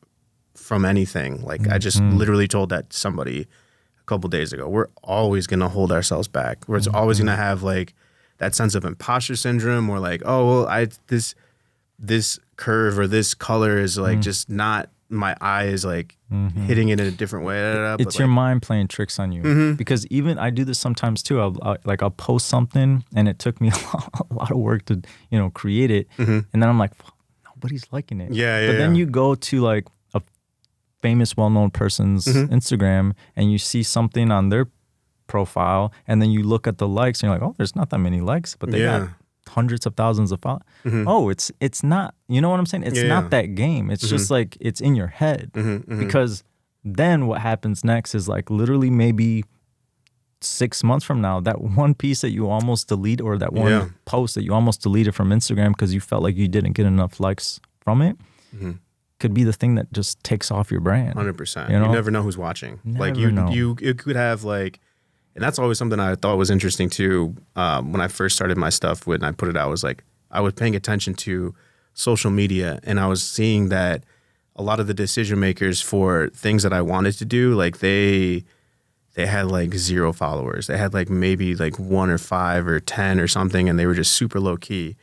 from anything. Like I just literally told that to somebody a couple days ago. We're always going to hold ourselves back. We're always going to have like that sense of imposter syndrome, or like, oh, well, this curve or this color is like just not, my eye is like hitting it in a different way. It's your mind playing tricks on you. Because even I do this sometimes too. I'll post something and it took me a lot of work to create it, and then I'm like, nobody's liking it. But then you go to like a famous, well-known person's Instagram and you see something on their profile, and then you look at the likes and you're like, oh, there's not that many likes, but they got hundreds of thousands of followers. Oh, it's not, you know what I'm saying? It's not that game. It's just like, it's in your head. Because then what happens next is like literally maybe 6 months from now, that one piece that you almost delete, or that one post that you almost deleted from Instagram because you felt like you didn't get enough likes from it, could be the thing that just takes off your brand. 100%. You never know who's watching. You could have like, and that's always something I thought was interesting too. When I first started my stuff, when I put it out, was like, I was paying attention to social media, and I was seeing that a lot of the decision makers for things that I wanted to do, like they had like 0 followers. They had like maybe like 1 or 5 or 10 or something, and they were just super low key.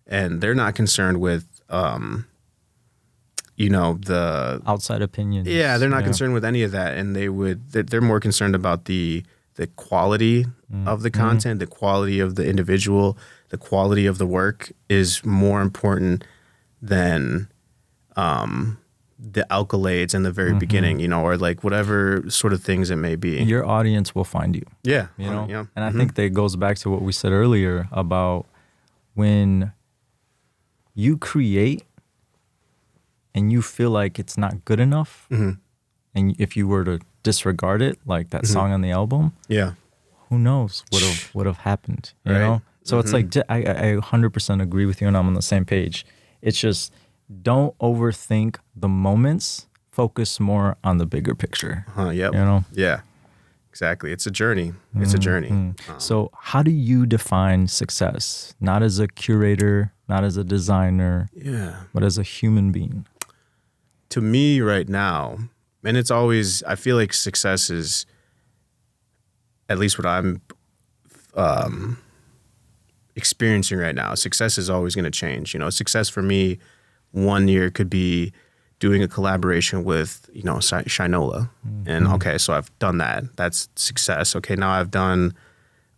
And they're not concerned with, the outside opinions. Yeah, they're not concerned with any of that, and they're more concerned about the quality of the content, the quality of the individual, the quality of the work is more important than the accolades in the very beginning, or like whatever sort of things it may be. Your audience will find you. Yeah. And I think that goes back to what we said earlier about when you create and you feel like it's not good enough, and if you were to disregard it, like that song on the album, who knows what would have happened, you know? So it's like, I 100% agree with you, and I'm on the same page. It's just, don't overthink the moments, focus more on the bigger picture. Yeah, exactly. It's a journey. It's a journey. So how do you define success? Not as a curator, not as a designer, but as a human being. To me right now, and it's always, I feel like success is, at least what I'm experiencing right now, success is always going to change. Success for me, 1 year could be doing a collaboration with, Shinola. And okay, so I've done that. That's success. Okay, now I've done,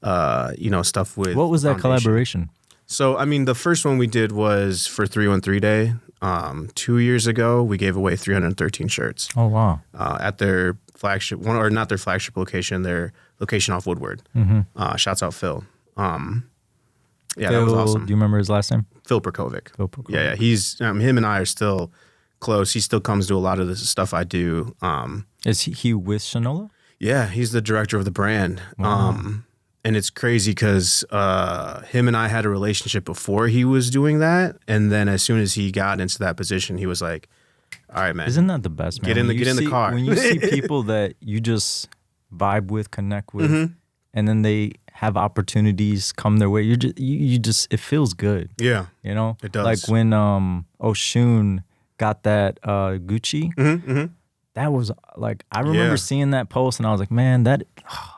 stuff with. What was that collaboration? So, I mean, the first one we did was for 313 Day. 2 years ago, we gave away 313 shirts. Oh, wow. At their flagship, not their flagship location, their location off Woodward. Shouts out Phil. Yeah, Phil, that was awesome. Do you remember his last name? Phil Perkovic. Phil Perkovic. Yeah, he's him and I are still close. He still comes to a lot of the stuff I do. Is he with Shinola? Yeah, he's the director of the brand. Wow. And it's crazy because him and I had a relationship before he was doing that, and then as soon as he got into that position, he was like, "All right, man, Isn't that the best, man? get in the car." When you see people that you just vibe with, connect with, and then they have opportunities come their way, you just it feels good. Yeah, You know, it does. Like when Oshun got that Gucci. That was like I remember seeing that post and I was like, man, that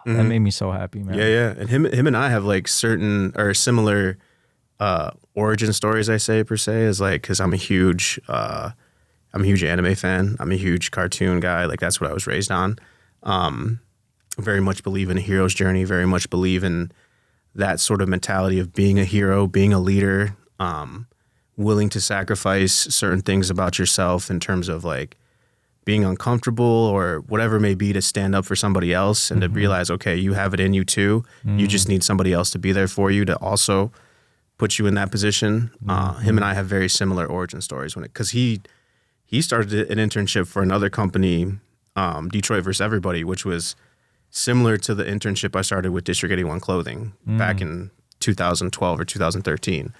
made me so happy, man. Yeah. And him and I have like certain or similar origin stories. I say per se is like because I'm a huge anime fan. I'm a huge cartoon guy. Like that's what I was raised on. Very much believe in a hero's journey. Very much believe in that sort of mentality of being a hero, being a leader, willing to sacrifice certain things about yourself in terms of like being uncomfortable or whatever it may be to stand up for somebody else and to realize, okay, you have it in you too. You just need somebody else to be there for you to also put you in that position. Him and I have very similar origin stories because he started an internship for another company, Detroit vs. Everybody, which was similar to the internship I started with District 81 Clothing back in 2012 or 2013.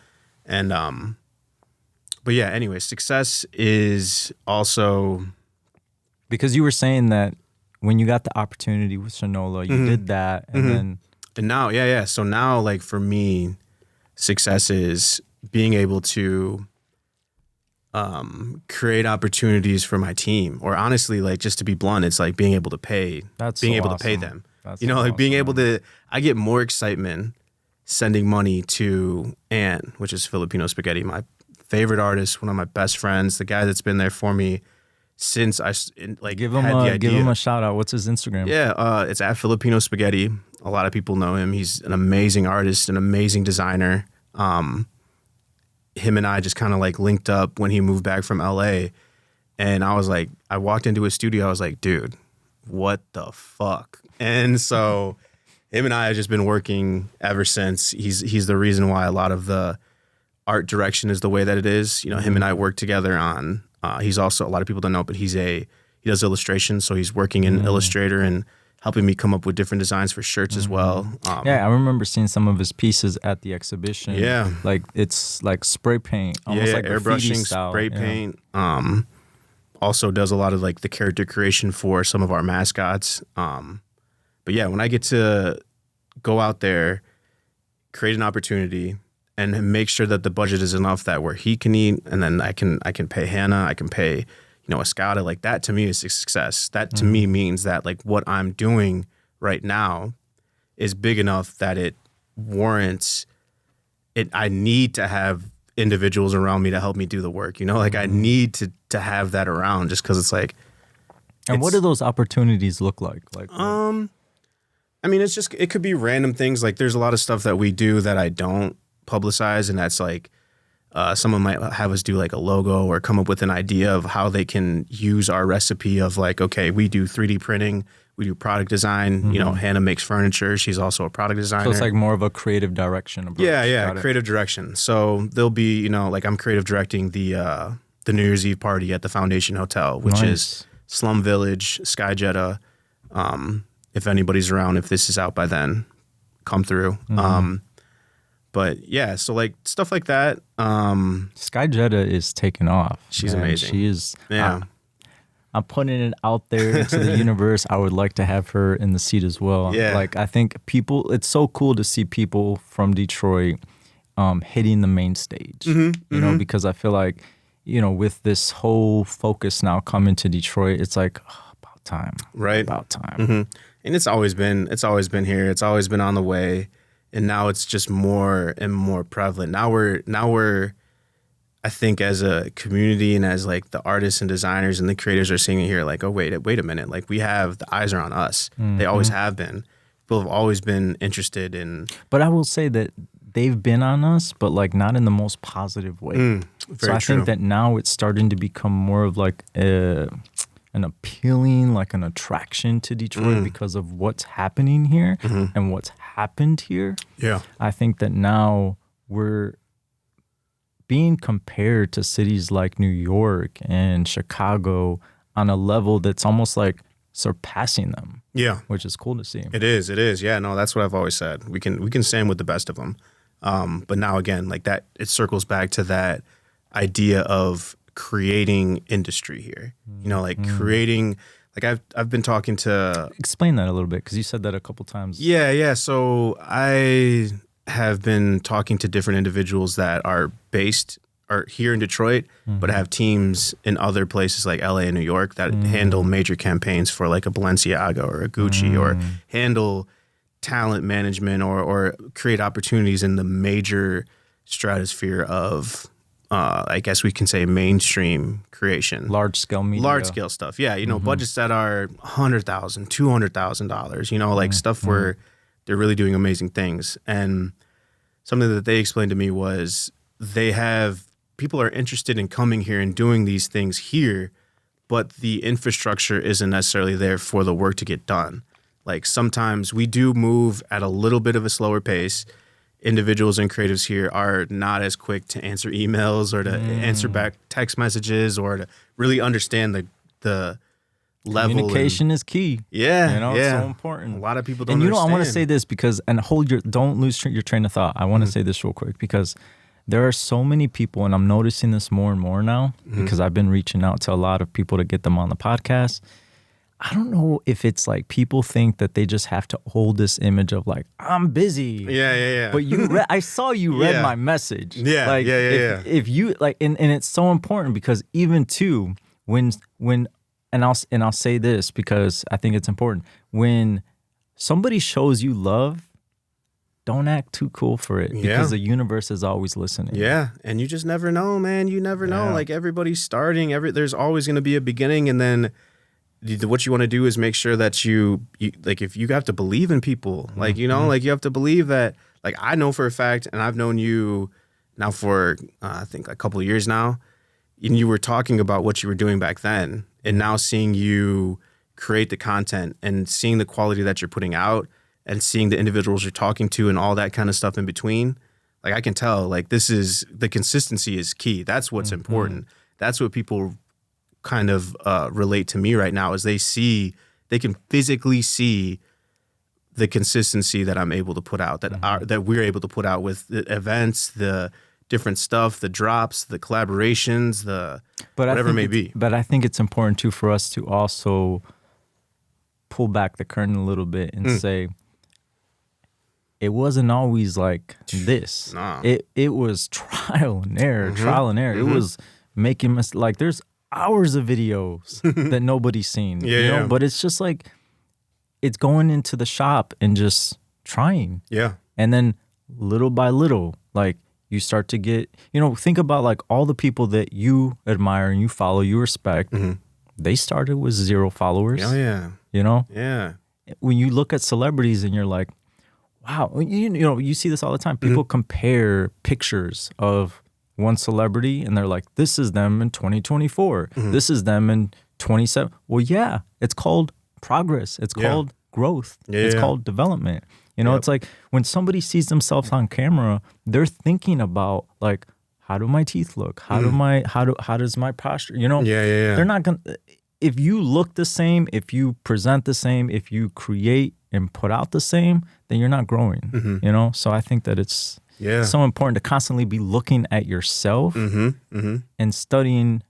And, but yeah, anyway, success is also... Because you were saying that when you got the opportunity with Shinola, you did that, and then... And now, yeah. So now, like, for me, success is being able to create opportunities for my team. Or honestly, like, just to be blunt, it's like being able to pay to pay them. That's you know, so like being awesome, able to... I get more excitement sending money to Ant, which is Filipino Spaghetti, my favorite artist, one of my best friends, the guy that's been there for me since I like give had the idea. him a shout out. What's his Instagram? Yeah, it's at Filipino Spaghetti. A lot of people know him. He's an amazing artist, an amazing designer. Him and I just kind of like linked up when he moved back from LA, and I was like, I walked into his studio. I was like, dude, what the fuck? And so him and I have just been working ever since. He's the reason why a lot of the art direction is the way that it is. You know, him and I work together on. He's also, a lot of people don't know, but he does illustrations, so he's working in Illustrator and helping me come up with different designs for shirts as well. Yeah, I remember seeing some of his pieces at the exhibition. Yeah. Like it's like spray paint, almost like graffiti airbrushing, style. spray paint. Also does a lot of like the character creation for some of our mascots. But yeah, when I get to go out there, create an opportunity, and make sure that the budget is enough that where he can eat, and then I can pay Hannah, I can pay, Escada, like that to me is a success. That to me means that like what I'm doing right now is big enough that it warrants it. I need to have individuals around me to help me do the work, like I need to have that around just because it's like. And what do those opportunities look like? I mean, it could be random things. Like there's a lot of stuff that we do that I don't publicize, and that's like someone might have us do like a logo or come up with an idea of how they can use our recipe of like, okay, we do 3D printing, we do product design. Hannah makes furniture, she's also a product designer, So it's like more of a creative direction approach. Yeah, creative direction. So there'll be like I'm creative directing the New Year's Eve party at the Foundation Hotel, which is Slum Village, Sky Jetta. If anybody's around, if this is out by then, come through. But yeah, so like stuff like that. Sky Jetta is taking off. She's amazing. She is. Yeah. I'm putting it out there into the universe. I would like to have her in the seat as well. Yeah. Like I think it's so cool to see people from Detroit hitting the main stage. Because I feel like, with this whole focus now coming to Detroit, it's like about time. Right. About time. And it's always been here. It's always been on the way. And now it's just more and more prevalent. Now we're, I think as a community and as like the artists and designers and the creators are seeing it here, like, oh, wait a minute. Like the eyes are on us. They always have been. People have always been interested in. But I will say that they've been on us, but like not in the most positive way. So I think that now it's starting to become more of like an appealing, like an attraction to Detroit because of what's happening here and what's happened here. Yeah. I think that now we're being compared to cities like New York and Chicago on a level that's almost like surpassing them. Yeah. Which is cool to see. It is. Yeah, no, that's what I've always said. We can stand with the best of them. But now again, like that, it circles back to that idea of creating industry here. You know, like creating, like I've been talking to. Explain that a little bit, because you said that a couple times. Yeah. So I have been talking to different individuals that are here in Detroit, but have teams in other places like LA and New York that handle major campaigns for like a Balenciaga or a Gucci, or handle talent management or create opportunities in the major stratosphere of, I guess we can say, mainstream creation. Large scale media. Large scale stuff. Yeah. You know, budgets that are $100,000, $200,000, you know, like stuff where they're really doing amazing things. And something that they explained to me was people are interested in coming here and doing these things here, but the infrastructure isn't necessarily there for the work to get done. Like sometimes we do move at a little bit of a slower pace. Individuals and creatives here are not as quick to answer emails or to answer back text messages or to really understand the level. Communication is key. Yeah, you know, it's so important. A lot of people don't. And you know, understand. I want to say this because, and don't lose your train of thought. I want to say this real quick because there are so many people, and I'm noticing this more and more now because I've been reaching out to a lot of people to get them on the podcast. I don't know if it's like people think that they just have to hold this image of like, I'm busy. Yeah. But I saw you read my message. Yeah, like, If you like, and it's so important because even too, when and I'll say this because I think it's important. When somebody shows you love, don't act too cool for it because the universe is always listening. Yeah, and you just never know, man. You never know. Like everybody's starting. There's always going to be a beginning, and then what you want to do is make sure that you like, if you have to believe in people, like, you know, like you have to believe that, like, I know for a fact, and I've known you now for I think a couple of years now, and you were talking about what you were doing back then, and now seeing you create the content and seeing the quality that you're putting out and seeing the individuals you're talking to and all that kind of stuff in between, like I can tell, like the consistency is key. That's what's important. That's what people kind of relate to me right now, is they can physically see the consistency that I'm able to put out, that we're able to put out with the events, the different stuff, the drops, the collaborations, whatever it may be. But I think it's important too for us to also pull back the curtain a little bit and say, it wasn't always like this. Nah. It was trial and error. It was making like there's hours of videos that nobody's seen. You know? But it's just like, it's going into the shop and just trying. Yeah. And then little by little, like you start to get, you know, think about like all the people that you admire and you follow, you respect. They started with 0 followers. Oh, yeah. You know? Yeah. When you look at celebrities and you're like, wow, you know, you see this all the time. People compare pictures of one celebrity and they're like, this is them in 2024. This is them in 27. Well, yeah, it's called progress. It's called growth. It's called development. You know, it's like when somebody sees themselves on camera, they're thinking about like, how do my teeth look? How does my posture, you know? They're not going to, if you look the same, if you present the same, if you create and put out the same, then you're not growing, you know? So I think that it's so important to constantly be looking at yourself and studying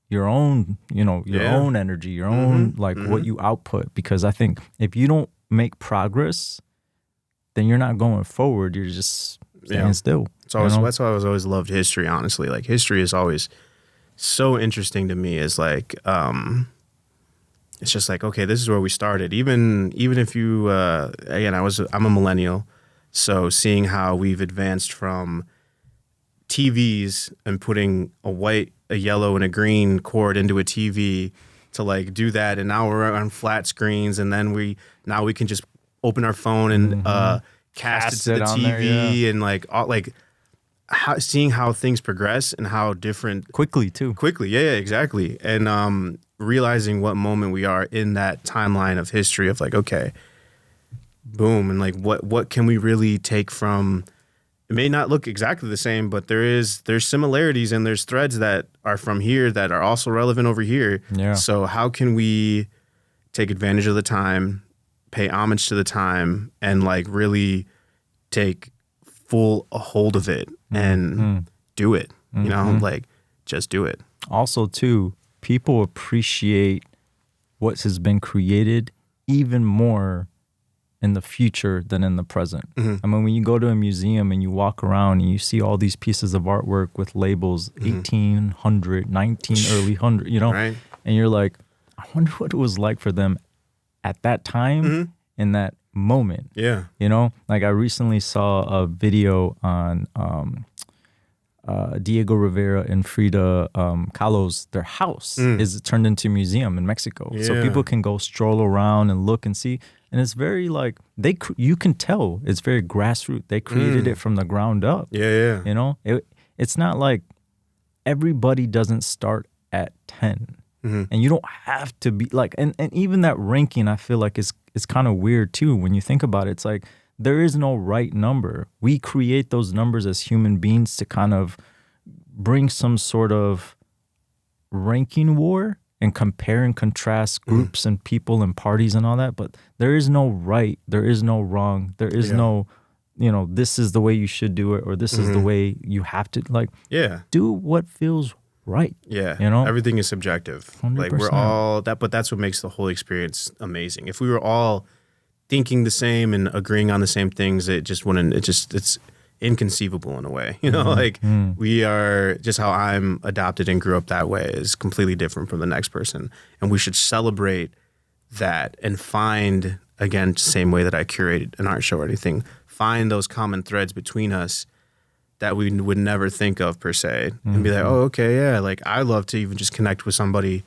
your own, you know, your own energy, your own, like what you output. Because I think if you don't make progress, then you're not going forward. You're just staying still. It's always, that's why I've always loved history, honestly. Like history is always so interesting to me. Is like, it's just like, okay, this is where we started. Even if you, again, I'm a millennial. So seeing how we've advanced from TVs and putting a white, a yellow, and a green cord into a TV to like do that, and now we're on flat screens, and then we can just open our phone and cast it to the TV, and like seeing how things progress and how different quickly, exactly, and realizing what moment we are in that timeline of history of like, okay, boom, and like what can we really take from it may not look exactly the same, but there's similarities and there's threads that are from here that are also relevant over here. Yeah. So how can we take advantage of the time, pay homage to the time, and like really take full hold of it and do it, you know, like just do it. Also, too, people appreciate what has been created even more in the future than in the present. I mean, when you go to a museum and you walk around and you see all these pieces of artwork with labels 1800, 19, early 100, you know, Right. and you're like, I wonder what it was like for them at that time in that moment. Yeah. You know, like I recently saw a video on Diego Rivera and Frida Kahlo's, their house is turned into a museum in Mexico. So Yeah. people can go stroll around and look and see. And it's very like, you can tell it's very grassroots. They created it from the ground up. Yeah. You know, it's not like everybody doesn't start at 10. And you don't have to be like, and even that ranking, I feel like is kind of weird too. When you think about it, it's like, there is no right number. We create those numbers as human beings to kind of bring some sort of ranking war and compare and contrast groups and people and parties and all that. But there is no right. There is no wrong. There is no, you know, this is the way you should do it or this is the way you have to, like, do what feels right. Yeah. You know? Everything is subjective. 100%. Like we're all that, but that's what makes the whole experience amazing. If we were all thinking the same and agreeing on the same things, it just wouldn't, it's inconceivable in a way, you know, like we are just how I'm adopted and grew up that way is completely different from the next person. And we should celebrate that and find, again, same way that I curated an art show or anything, find those common threads between us that we would never think of per se and be like, oh, okay. Yeah. Like I love to even just connect with somebody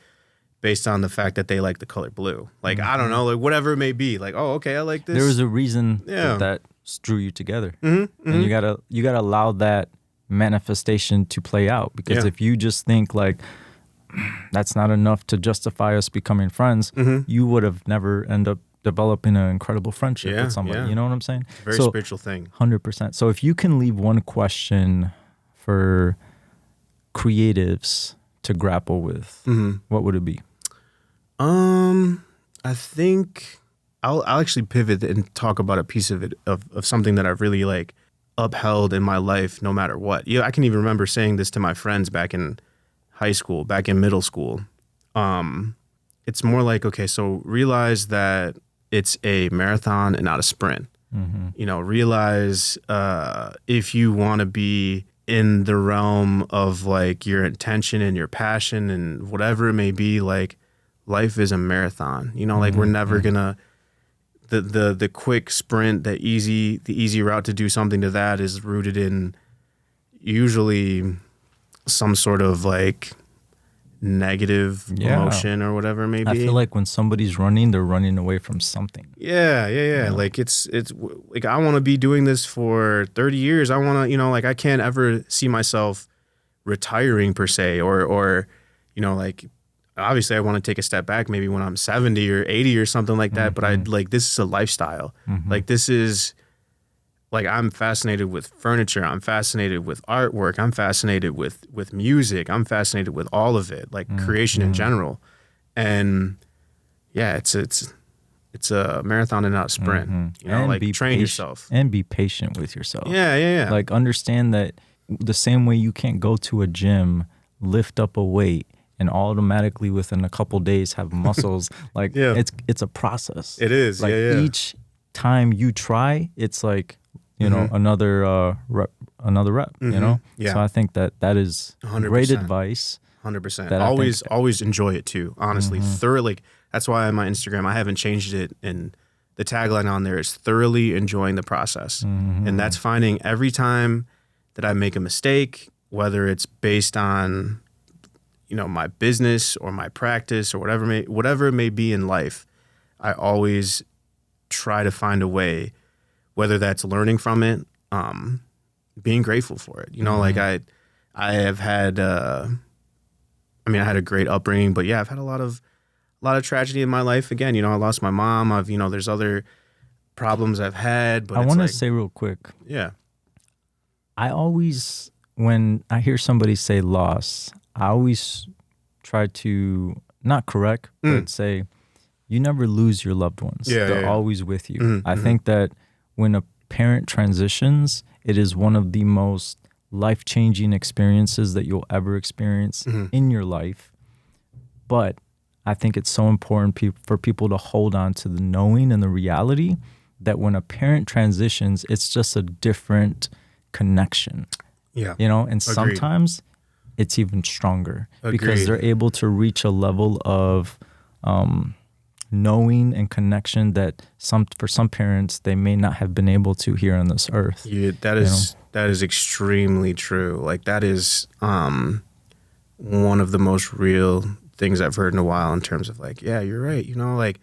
based on the fact that they like the color blue. Like, I don't know, like whatever it may be. Like, oh, okay, I like this. There was a reason that drew you together. And you gotta allow that manifestation to play out. Because if you just think like, that's not enough to justify us becoming friends, you would have never end up developing an incredible friendship with somebody. You know what I'm saying? Very spiritual thing. 100%. So if you can leave one question for creatives to grapple with, what would it be? I think I'll actually pivot and talk about a piece of it of something that I've really like upheld in my life no matter what. Yeah, I can even remember saying this to my friends back in high school, back in middle school. It's more like, okay, so realize that it's a marathon and not a sprint. You know, realize if you want to be in the realm of like your intention and your passion and whatever it may be, like life is a marathon, you know, like we're never gonna, the quick sprint, the easy route to do something to that is rooted in usually some sort of like negative emotion or whatever it may be. I feel like when somebody's running, they're running away from something. Yeah. Like it's like, I want to be doing this for 30 years. I want to, you know, like I can't ever see myself retiring per se, or, you know, like obviously I want to take a step back maybe when I'm 70 or 80 or something like that. But I'd like, this is a lifestyle. Like this is like, I'm fascinated with furniture. I'm fascinated with artwork. I'm fascinated with music. I'm fascinated with all of it, like creation in general. And yeah, it's a marathon and not a sprint. You know, and like train yourself. And be patient with yourself. Yeah. Like understand that the same way you can't go to a gym, lift up a weight, and automatically within a couple days have muscles. Like it's a process. It is. Like each time you try, it's like, you know, another rep, you know? Yeah. So I think that is 100%. great advice. 100%. Always enjoy it too, honestly. Thoroughly. That's why on my Instagram, I haven't changed it. And the tagline on there is thoroughly enjoying the process. And that's finding every time that I make a mistake, whether it's based on, you know, my business or my practice or whatever it may be in life, I always try to find a way, whether that's learning from it, being grateful for it. You know, like I have had, I had a great upbringing, but yeah, I've had a lot of tragedy in my life. Again, you know, I lost my mom. There's other problems I've had, but I want to like, say real quick. Yeah. I always, when I hear somebody say loss, I always try to not correct, but say, you never lose your loved ones. Yeah, They're yeah. always with you. I think that when a parent transitions, it is one of the most life-changing experiences that you'll ever experience in your life. But I think it's so important for people to hold on to the knowing and the reality that when a parent transitions, it's just a different connection. Yeah. You know, and Agreed. sometimes it's even stronger because Agreed. they're able to reach a level of knowing and connection that for some parents they may not have been able to here on this earth. Yeah, that is extremely true. Like that is one of the most real things I've heard in a while in terms of like, yeah, you're right. You know, like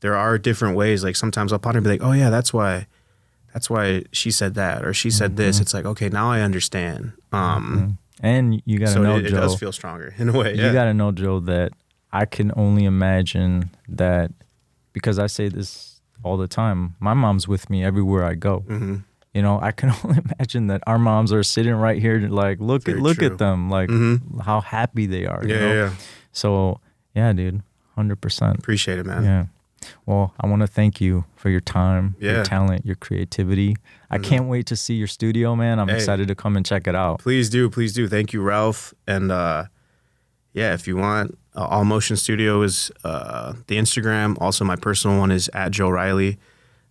there are different ways. Like sometimes I'll ponder and be like, oh yeah, that's why she said that or she said this. It's like, okay, now I understand. And you got to know, it Joe, does feel stronger in a way. You got to know, Joe, that I can only imagine that, because I say this all the time, my mom's with me everywhere I go. You know, I can only imagine that our moms are sitting right here, like, look at them, like how happy they are. Yeah, you know? yeah. So, yeah, dude, 100%. Appreciate it, man. Yeah. Well, I want to thank you for your time, Yeah. your talent, your creativity. I can't wait to see your studio, man. I'm excited to come and check it out. Please do. Thank you, Ralph. And yeah, if you want, All Motion Studio is the Instagram. Also, my personal one is at Joe Reilley.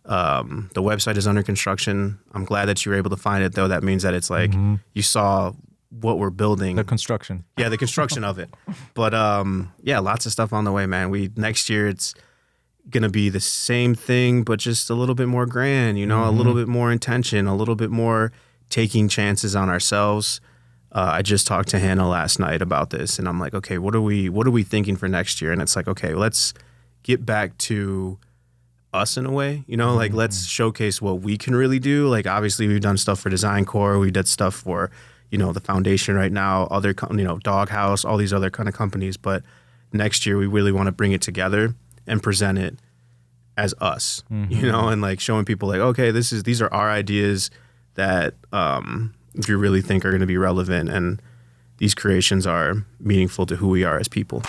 The website is under construction. I'm glad that you were able to find it, though. That means that it's like you saw what we're building. The construction. Yeah, the construction of it. But yeah, lots of stuff on the way, man. Next year it's gonna be the same thing, but just a little bit more grand, you know, a little bit more intention, a little bit more taking chances on ourselves. I just talked to Hannah last night about this, and I'm like, okay, what are we thinking for next year? And it's like, okay, let's get back to us in a way, you know, like let's showcase what we can really do. Like obviously we've done stuff for Design Core, we did stuff for, you know, the foundation right now, other, you know, Doghouse, all these other kind of companies. But next year we really want to bring it together and present it as us, you know, and like showing people like, okay, these are our ideas that if you really think are going to be relevant, and these creations are meaningful to who we are as people.